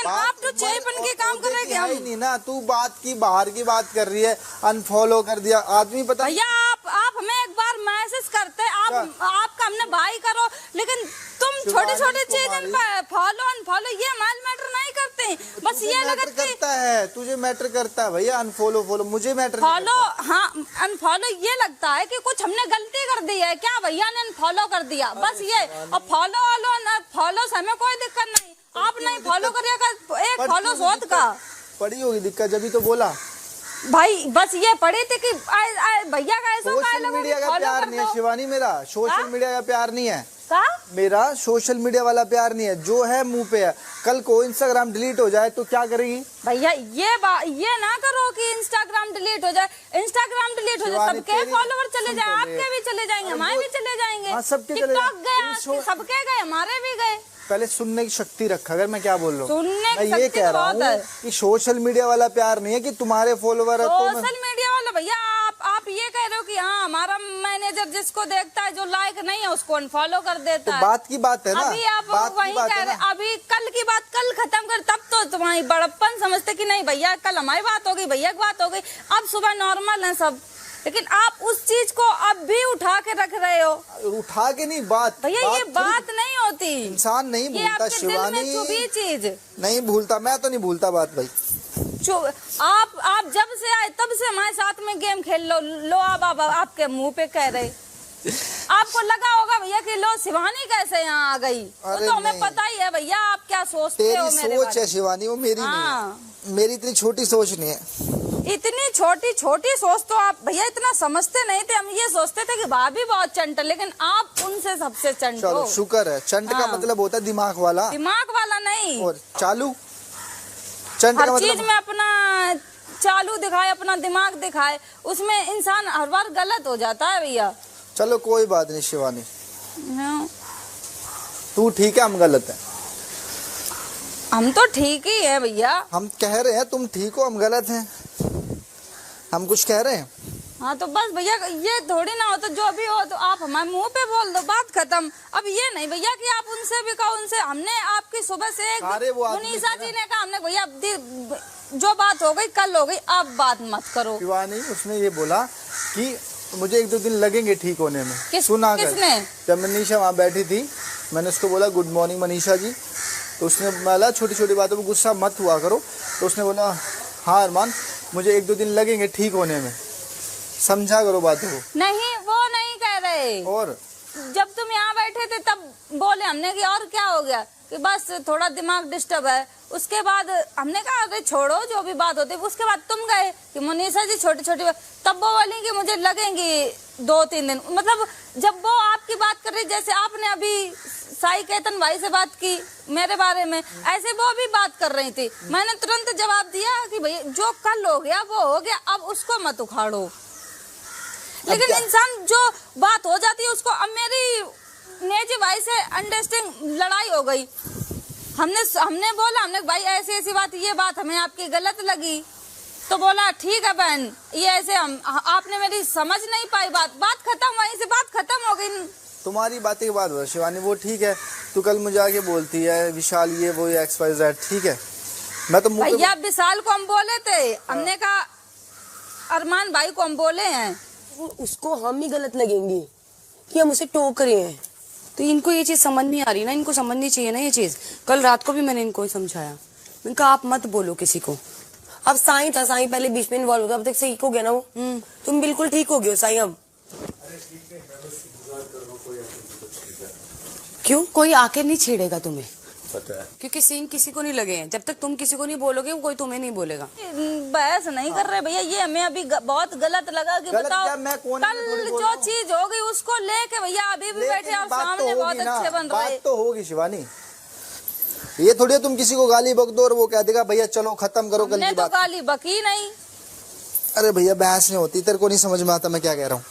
आप तो चेपन के काम कर रहे हैं नहीं ना, तू बात की बाहर की बात कर रही है, अनफॉलो कर दिया आदमी पता। भैया आप हमें एक बार मैसेज करते, आपका हमने भाई करो, लेकिन तुम छोटी छोटी चीजें फॉलो अनफॉलो ये हमारे मैटर नहीं करते। बस ये लगता है तुझे मैटर करता है भैया, अनफॉलो फॉलो मुझे मैटर फॉलो। हाँ अनफॉलो ये लगता है कि कुछ हमने गलती कर दी है क्या, भैया ने अनफॉलो कर दिया बस ये। और फॉलो से हमें कोई दिक्कत नहीं, आप नहीं फॉलो करिएगा, एक फॉलो सोच का पड़ी होगी दिक्कत, जब तो बोला भाई। बस ये पड़ी थी कि भैया का ऐसा सोशल मीडिया का प्यार नहीं है शिवानी, मेरा सोशल मीडिया का प्यार नहीं है, मेरा सोशल मीडिया वाला प्यार नहीं है, जो है मुंह पे है। कल को इंस्टाग्राम डिलीट हो जाए तो क्या करेगी भैया? ये ना करो कि इंस्टाग्राम डिलीट हो जाए, इंस्टाग्राम डिलीट हो जाए सबके फॉलोवर चले जाए, आपके भी चले जाएंगे, हमारे भी चले जाएंगे, सबके चले गए, सबके गए, हमारे भी गए। पहले सुनने की शक्ति रखा, अगर मैं क्या बोल रहा हूँ, मैं ये शक्ति कह रहा हूँ कि सोशल मीडिया वाला प्यार नहीं है कि तुम्हारे फॉलोवर है तो सोशल मीडिया वाला भैया। आप ये कह रहे हो कि हाँ हमारा मैनेजर जिसको देखता है जो लाइक नहीं है उसको अनफॉलो कर देता है। बात की बात है ना, अभी आप वही कह रहे, अभी कल की बात कल खत्म कर, तब तो तुम्हारी बड़प्पन समझते कि नहीं भैया कल हमारी बात हो गई, भैया की बात हो गई, अब सुबह नॉर्मल है सब। लेकिन आप उस चीज को अब भी उठा के रख रहे हो। उठा के नहीं बात भैया, ये बात नहीं होती, इंसान नहीं भूलता शिवानी, चीज नहीं भूलता, मैं तो नहीं भूलता बात भाई। आप जब से आए तब से हमारे साथ में गेम खेल लो अब आपके मुंह पे कह रहे, आपको लगा होगा भैया कि लो शिवानी कैसे यहाँ आ गई, तो हमें पता ही है भैया आप क्या सोचते हो। तेरी सोच है शिवानी, वो मेरी नहीं है, मेरी इतनी छोटी सोच नहीं है। इतनी छोटी सोच तो आप भैया इतना समझते नहीं थे, हम ये सोचते थे कि भाभी बहुत चंट, लेकिन आप उनसे सबसे चंट हो। शुक्र है, चंट का मतलब होता है दिमाग वाला नहीं, और चालू। चंट हर का मतलब चीज में अपना चालू दिखाए, अपना दिमाग दिखाए, उसमें इंसान हर बार गलत हो जाता है भैया। चलो कोई बात नहीं शिवानी, तू ठीक है हम गलत है। हम तो ठीक ही है भैया, हम कह रहे हैं तुम ठीक हो हम गलत हैं, हम कुछ कह रहे हैं। हाँ तो बस भैया ये थोड़ी ना हो, तो जो भी हो तो आप हमारे मुंह पे बोल दो, बात खत्म। अब ये नहीं भैया कि आप उनसे भी कहो, उनसे हमने आपकी सुबह से मुनीसा जी ने कहा, हमने भैया जो बात हो गई कल हो गई, अब बात मत करो। शिवानी उसने ये बोला कि मुझे 1-2 दिन लगेंगे ठीक होने में। सुना किसने? जब मनीषा वहाँ बैठी थी, मैंने उसको बोला गुड मॉर्निंग मनीषा जी, तो उसने बोला छोटी छोटी बातों पर गुस्सा मत हुआ करो, तो उसने बोला हाँ अरमान मुझे 1-2 दिन लगेंगे ठीक होने में, समझा करो बातों को। नहीं वो नहीं कह रहे, और जब तुम यहाँ बैठे थे तब बोले हमने कि और क्या हो गया, कि बस थोड़ा दिमाग डिस्टर्ब है। उसके बाद हमने कहा अरे छोड़ो जो भी बात होती है। उसके बाद तुम गए कि मुनीसा जी छोटी छोटी बात, तब वो बोली कि मुझे लगेंगे 2-3 दिन। मतलब जब वो आपकी बात कर रही, जैसे आपने अभी साई केतन भाई से बात की मेरे बारे में, ऐसे वो भी बात कर रही थी। मैंने तुरंत जवाब दिया कि भैया जो कल हो गया वो हो गया, अब उसको मत उखाड़ो। लेकिन इंसान जो बात हो जाती है उसको, अब मेरी नेजी भाई से अंडरस्टैंडिंग लड़ाई हो गई, हमने बोला हमने भाई ऐसी बात, ये बात हमें आपकी गलत लगी, तो बोला ठीक है बहन ये ऐसे आपने मेरी समझ नहीं पाई, बात खत्म, वहीं से बात खत्म हो गई। तुम्हारी बातें की बात हो शिवानी, वो ठीक है, तू कल मुझे आके बोलती है विशाल ये वो XYZ, ठीक है, मैं तो भैया विशाल को हम बोले थे, हमने कहा अरमान भाई को हम बोले हैं, उसको हम ही गलत लगेंगे कि हम उसे टोक रहे हैं। तो इनको ये चीज समझ नहीं आ रही ना, इनको समझनी चाहिए ना ये चीज। कल रात को भी मैंने इनको समझाया, मैंने कहा आप मत बोलो किसी को। अब साईं था, साईं पहले बीच में इन्वॉल्व हो गया, अब तक ठीक हो गया ना वो। तुम बिल्कुल ठीक हो गए हो साईं। अब क्यों कोई आके नहीं छेड़ेगा तुम्हें, पता है, क्योंकि सीन किसी को नहीं लगे हैं। जब तक तुम किसी को नहीं बोलोगे कोई तुम्हें नहीं बोलेगा। बहस नहीं कर रहे भैया, ये हमें अभी बहुत गलत लगा कि बताओ कल जो चीज हो गई उसको लेके भैया अभी भी बैठे और सामने बहुत अच्छे बन रहे। बात तो होगी शिवानी, ये थोड़ी तुम किसी को गाली बक दो और वो कह देगा भैया चलो खत्म करो कल की बात। तो गाली बकी नहीं। अरे भैया बहस नहीं होती, तेरे को नहीं समझ में आता मैं क्या कह रहा हूँ।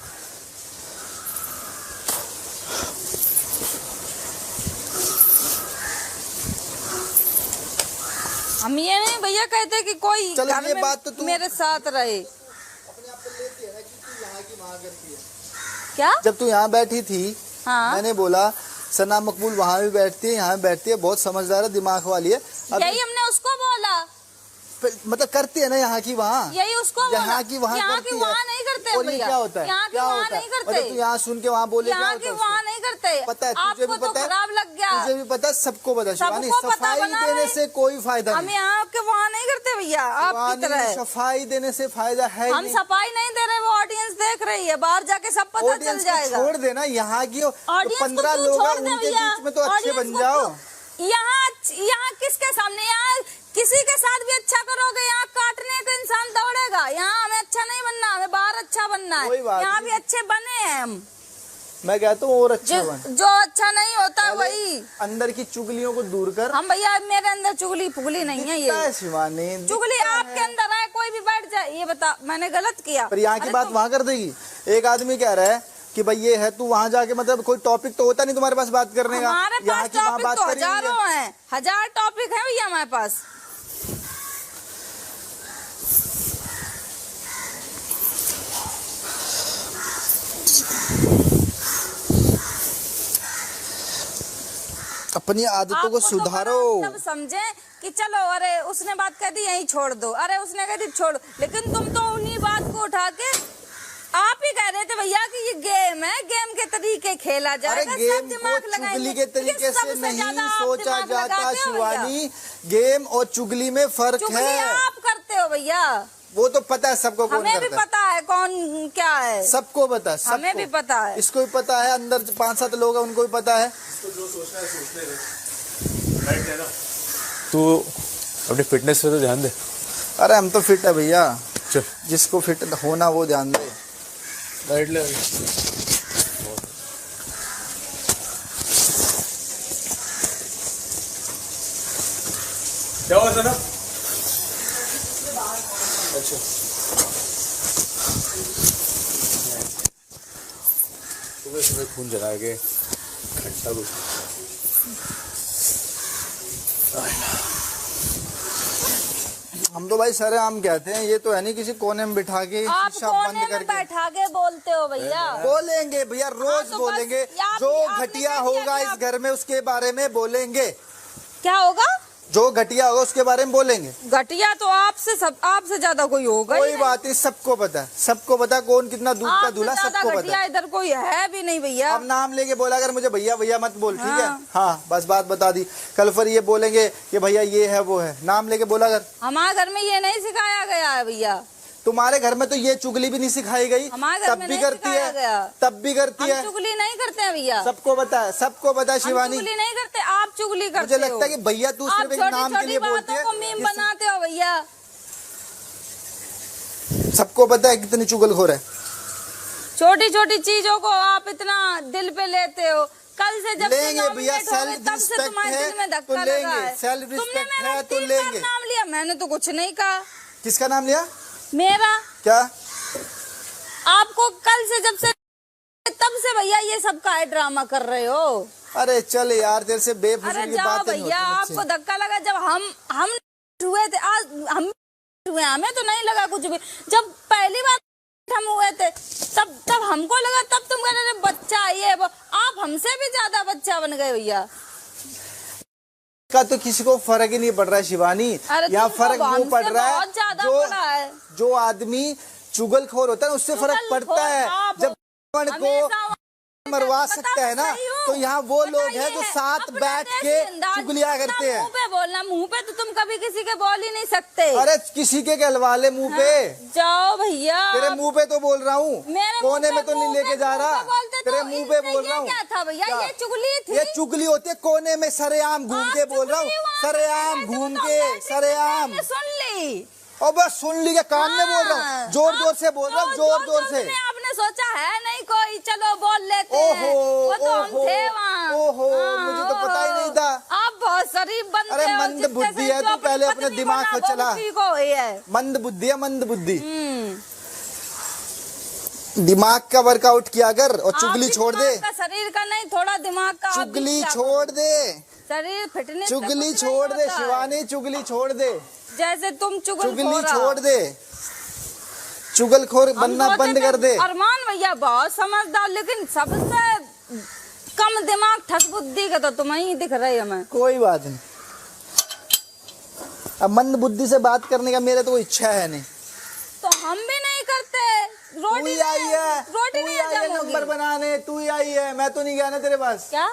हम ये नहीं भैया कहते कि कोई घर ये बात तो मेरे साथ रहे। अपने आप पर लेती है ना कि तू यहाँ की वहाँ करती है। क्या जब तू यहाँ बैठी थी, हाँ? मैंने बोला सना मकबूल वहाँ भी बैठती है, यहाँ भी बैठती है, बहुत समझदार है, दिमाग वाली है। यही हमने उसको बोला, मतलब करती है ना यहाँ की वहाँ, यही उसको यहाँ की वहाँ यहाँ करती की है। वहाँ नहीं करते और ये भैया, क्या होता है, यहाँ की क्या वहाँ होता है, नहीं करते, मतलब तू यहाँ सुन के वहाँ बोले, क्या यहाँ होता की है वहाँ उसको? नहीं करते। पता है, तुझे भी आपको पता तो है, खराब लग गया, तुझे भी पता है, सबको पता है शिवानी, सबको पता सफाई बना देने रहे। से कोई फायदा हम नहीं, यहाँ के वहाँ नहीं करते भैया, आपकी तरह शिवानी, सफाई देने से फायदा है ही हम नहीं। सफाई नहीं दे रहे, वो ऑडियंस देख रही है, बाहर जाके सब पता चल ऑडियंस को जाएगा। छोड़ देना, यहाँ की ऑडियंस को 15 क्यों लोग हैं, छोड़ दे उनके भैया? बीच में तो अच्छे ऑडियंस बन को जाओ। क्यों? यहाँ किसके सामने, यहाँ किसी के साथ भी अच्छा करोगे, यहाँ काटने का इंसान दौड़ेगा। यहाँ हमें अच्छा नहीं बनना, हमें बाहर अच्छा बनना कोई है, बात यहाँ नहीं। भी अच्छे बने हैं हम। मैं कहता हूँ और अच्छा बन, जो अच्छा नहीं होता है वही, अंदर की चुगलियों को दूर कर। हम भैया मेरे अंदर चुगली फुगली नहीं है, दिखता ये है शिवानी, चुगली दिखता आपके है। अंदर है, कोई भी बैठ जाए ये बता मैंने गलत किया, पर यहाँ की अरे बात वहाँ कर देगी। एक आदमी कह रहा है कि भाई ये है, तू वहाँ जाके मतलब कोई टॉपिक तो होता नहीं तुम्हारे पास बात करने का, हमारे यहाँ पास की वहाँ टॉपिक बात तो करेंगे। हजारों हैं, 1000 टॉपिक है भैया हमारे पास। अपनी आदतों को आपको तो सुधारो। बड़ा तब समझे कि चलो, अरे उसने बात कह दी यहीं छोड़ दो, अरे उसने कह दी छोड़, लेकिन तुम तो उन्हीं बात को उठा के आप ही कह रहे थे भैया कि ये गेम है, गेम के तरीके खेला अरे जाएगा, गेम सब दिमाग को लगाएंगे, चुगली के तरीके लेकिन से सबसे नहीं ज्यादा आप सोचा दिमाग जाता लगाते हो भैया। शिवानी, गेम और चुगली में फर्क चुगली है। आप करते हो भैया, वो तो पता है सबको, कौन हमें भी करता है, पता है कौन क्या है, सबको पता है, सबको। हमें भी पता है। इसको भी पता है, अंदर 5-7 लोग हैं उनको भी पता है। तू अपनी फिटनेस पे तो ध्यान दे। अरे हम तो फिट है भैया, चल जिसको फिट होना वो ध्यान दे। बैठ ले। क्या हुआ सना? अच्छा सुबह सुबह खून जला के घंटा घुस। हम तो भाई सरेआम कहते हैं, ये तो है नहीं किसी कोने में बिठा के आप शीशा कोने बंद में करके बैठा के बोलते हो भैया, बोलेंगे भैया, रोज हाँ, तो बस बोलेंगे। आप- जो आपने घटिया कह दिया होगा कि इस आप- घर में उसके बारे में बोलेंगे, क्या होगा? जो घटिया होगा उसके बारे में बोलेंगे। घटिया तो आपसे ज्यादा कोई होगा ही कोई नहीं। बात नहीं, सबको पता है, सबको पता है कौन कितना दूध का आपसे दूल्हा, ज्यादा सबको पता घटिया है। इधर कोई है भी नहीं भैया। अब नाम लेके बोला अगर मुझे भैया भैया मत बोल, ठीक है, हाँ। हाँ बस बात बता दी। कल फिर ये बोलेंगे कि भैया ये है वो है, नाम लेके बोला अगर। हमारे घर में ये नहीं सिखाया गया है भैया, तुम्हारे घर में तो ये चुगली भी नहीं सिखाई गई, हमारे घर तब में भी नहीं करती सिखाया है, गया। तब भी करती हम है। चुगली नहीं करते हैं भैया, सबको पता है, सबको पता है हम शिवानी। चुगली नहीं करते, आप चुगली करते मुझे लगता है कि भैया तू आप सिर्फ एक छोटी नाम के लिए छोटी बोलती बातों को है, मीम बनाते हो भैया। सबको पता है कितनी चुगलखोर है। छोटी छोटी चीजों को आप इतना दिल पे लेते हो। कल से जब से लेंगे भैया, nominate हो गए, self तब से respect तुम्हारे है दिल में तो धक्का लेंगे, लगा है। self respect तुमने मेरा है तो 3 बार लेंगे। नाम लिया, मैंने तो कुछ नहीं कहा। किसका नाम लिया? मेरा क्या? आपको कल से जब से तब से भैया ये सब का है ड्रामा कर रहे हो। अरे चल यार, तेरे से बेफिजूल अरे की जाओ बातें नहीं भैया, होती आपको मुझसे। धक्का लगा जब हम हुए थे, आज हम हुए, हमें तो नहीं लगा कुछ भी। जब पहली बार हम हुए थे तब हमको लगा, तब तुम कह रहे बच्चा ये वो। आप हमसे भी ज्यादा बच्चा बन गए भैया। का तो किसी को फर्क ही नहीं पड़ रहा है शिवानी, अरे यहाँ तुमको फर्क वो पड़ हमसे रहा है बहुत ज्यादा पड़ा है। जो आदमी चुगलखोर होता है उससे फर्क चुगलखोर पड़ता है। आप जब को हमेशा मरवा बता सकता है ना, सही हूँ। तो यहाँ वो लोग बताइए, हैं जो साथ अपना बैठ देसी के अंदाज, चुगलियाँ अपना करते हैं। मुंह पे बोलना, मुंह पे तो तुम कभी किसी के बोल ही नहीं सकते। अरे किसी के कहलवा ले मुंह पे, जाओ भैया, तेरे मुंह पे तो बोल रहा हूँ, मेरे कोने मुंह में पे तो नहीं लेके जा रहा, बोलते तो तेरे मुंह पे इनसे बोल ये रहा हूँ। क्या था भैया, क्या? ये चुगली थी। ये चुगली होती है कोने में सरेआम घूम के बोल रहा हूँ, सरेआम घूम के, सरेआम। मैंने सुन ली, और बस सुन ली, कान में बोल रहा हूँ, जोर जोर से बोल रहा हूँ, जोर जोर से। आपने सोचा है नहीं कोई, चलो बोल लेते हैं। ओहो, वो तो हम ओहो, थे वहाँ। ओहो, हाँ, मुझे तो पता ही नहीं था। आप बहुत शरीफ बनते अरे हो, मंद जिससे बुद्धि से है, जो तू अपनी पहले अपने पत्नी दिमाग को को चला। उसी को है। मंद बुद्धि है, मंद बुद्धि। दिमाग का वर्कआउट किया कर और चुगली आप छोड़ दे, दिमाग का, शरीर का नहीं, थोड़ा दिमाग का। आप भी चुगली क्या छोड़ दे, शरीर फिटनेस से चुगली कुछ छोड़ नहीं दे होता है। शिवानी, चुगली छोड़ दे, जैसे तुम चुगली छोड़ दे, चुगलखोर बनना बंद कर दे। अरमान भैया बहुत समझदार, लेकिन सबसे कम दिमाग ठस बुद्धि का तो तुम ही दिख रही हमें। कोई बात नहीं, अब मंद बुद्धि से बात करने का मेरा तो कोई इच्छा है नहीं। तो हम भी नहीं करते। तू ही आई है, रोटी तू ही नहीं आई है जमोगी। नंबर बनाने, तू ही आई है, मैं तो नहीं गया ना तेरे पास। क्या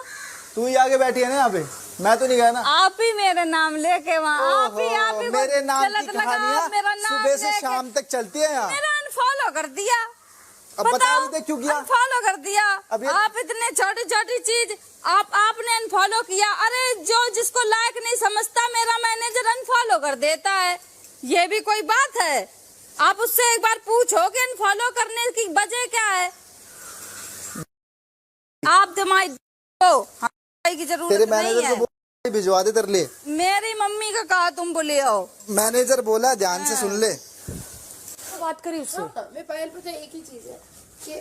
तू ही आगे बैठी है ना यहाँ पे, मैं तो नहीं गया ना। आप ही मेरे नाम लेके वहाँ आप ही ओहो, मेरे नाम की गलत लगा, कहानियाँ मेरा नाम सुबह से लेके शाम तक चलती है यहाँ। मेरा अनफॉलो कर दिया। अब बता रही थे क्यों किया? अनफॉलो कर दिया। अब ये- आप इतने छोटी छोटी चीज आपने अनफॉलो किया। अरे जो जिसको लायक नहीं समझता मेरा मैनेजर अनफॉलो कर देता है, ये भी कोई बात है? आप उससे एक बार पूछो कि अनफॉलो करने की वजह क्या है। आप दिमाग की जरूरत तेरे नहीं मैनेजर है। को बोल भिजवा दे तेरे लिए। मेरी मम्मी का कहा तुम बोले आओ। मैनेजर बोला, ध्यान से सुन ले। बात करी उससे। मैं पायल पता एक ही चीज है कि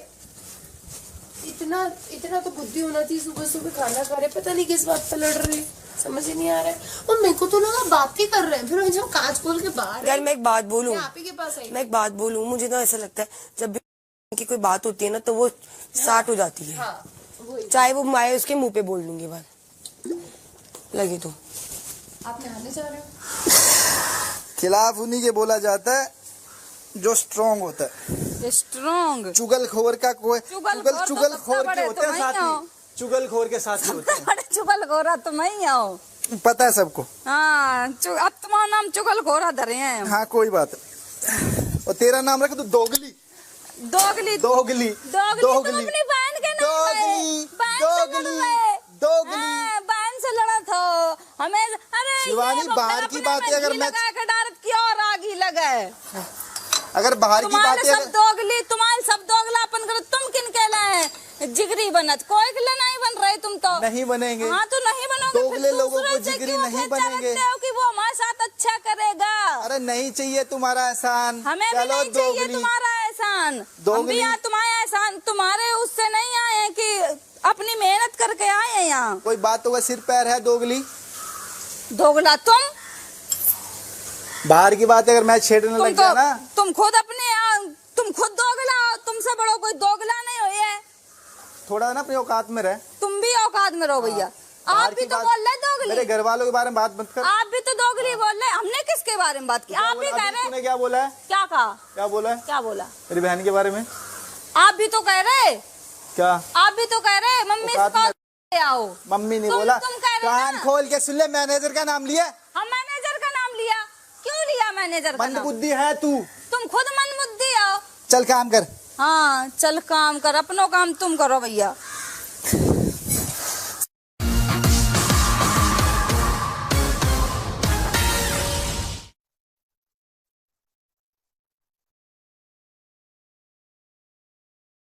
इतना इतना तो बुद्धि होना चाहिए। सुबह सुबह खाना खा रहे, पता नहीं किस बात पे लड़ रहे, समझ ही नहीं आ रहा है। और मेरे को तो लगा बात ही कर रहे हैं, फिर जब कांच खोल के बाहर यार मैं एक बात बोलूं, आप ही के पास आई। मैं एक बात बोलूं, मुझे ना ऐसा लगता है जब भी की कोई बात होती है ना तो वो साठ हो जाती है। हाँ, वही। चाहे वो मैं उसके मुंह पे बोल दूंगी बात लगी तो। आप नहाने जा रहे हो? खिलाफ उन्हीं के बोला जाता है जो स्ट्रांग होता है। स्ट्रॉन्ग चुगलखोर का कोई चुगलखोर तो चुगलखोर सबसे के बड़े होते हैं तुम ही हो। साथी, चुगलखोर के साथी होते हैं, बड़े चुगल खोरा तुम ही हो। पता है सबको। हाँ अब तुम्हारा नाम चुगल खोरा धरे हैं। हाँ कोई बात नहीं। और तेरा नाम रख, तू दोगली दोगली दोगली तुम अपनी बहन के नाम दोगली दोगली। बहन से लड़ा था हमें। अरे शिवानी, बाहर की बातें अगर मैं डारत की और आगी लगे। अगर बाहर की तुम्हारे बातें सब दोगली, तुम्हारे सब दोगलापन करो। तुम किन कहला जिगरी बनत, कोई के लिए नहीं बन रहे तुम तो। नहीं बनेंगे। हाँ तो नहीं बनोगे। दोगले फिर लोगों दूसरे को से जिगरी क्यों नहीं अपेक्षा बनेंगे। रखते हो कि वो हमारे साथ अच्छा करेगा। अरे नहीं चाहिए तुम्हारा एहसान। हमें भी चलो नहीं चाहिए दोगली। तुम्हारा एहसान। हम दोगली। भी यहाँ तुम्हारा एहसान तुम्हारे उससे नहीं आए हैं कि अपनी मेहनत करके आए हैं यहाँ। कोई बात होगा, सिर पैर है दोगली। दोगला बाहर की बात अगर मैं छेड़ने लग गया ना, तुम खुद दोगला हो। तुमसे बड़ो कोई दोगला नहीं हो। ये थोड़ा ना अपनी औकात में रह। तुम भी औकात में रहो भैया। बाहर आप भी की तो बात- बोल रहे दोगली। मेरे घर वालों के बारे में बात मत कर। आप भी तो दोगली बोल रहे। हमने किसके बारे में बात की? आप भी अभी कह रहे। तूने क्या बोला है? क्या कहा? क्या बोला है क्या बोला? मेरी बहन के बारे में? आप भी तो कह रहे। क्या आप भी तो कह रहे मम्मी औकात में- से आओ। मम्मी नहीं तुम बोला। कह रहे कान ना। खोल के सुन ले, मैनेजर का नाम लिया। हम मैनेजर का नाम लिया। क्यों लिया मैनेजर का मंद नाम? बुद्धि है तू। तुम खुद मन बुद्धि आओ। चल काम कर। हाँ चल काम कर, अपनो काम तुम करो भैया।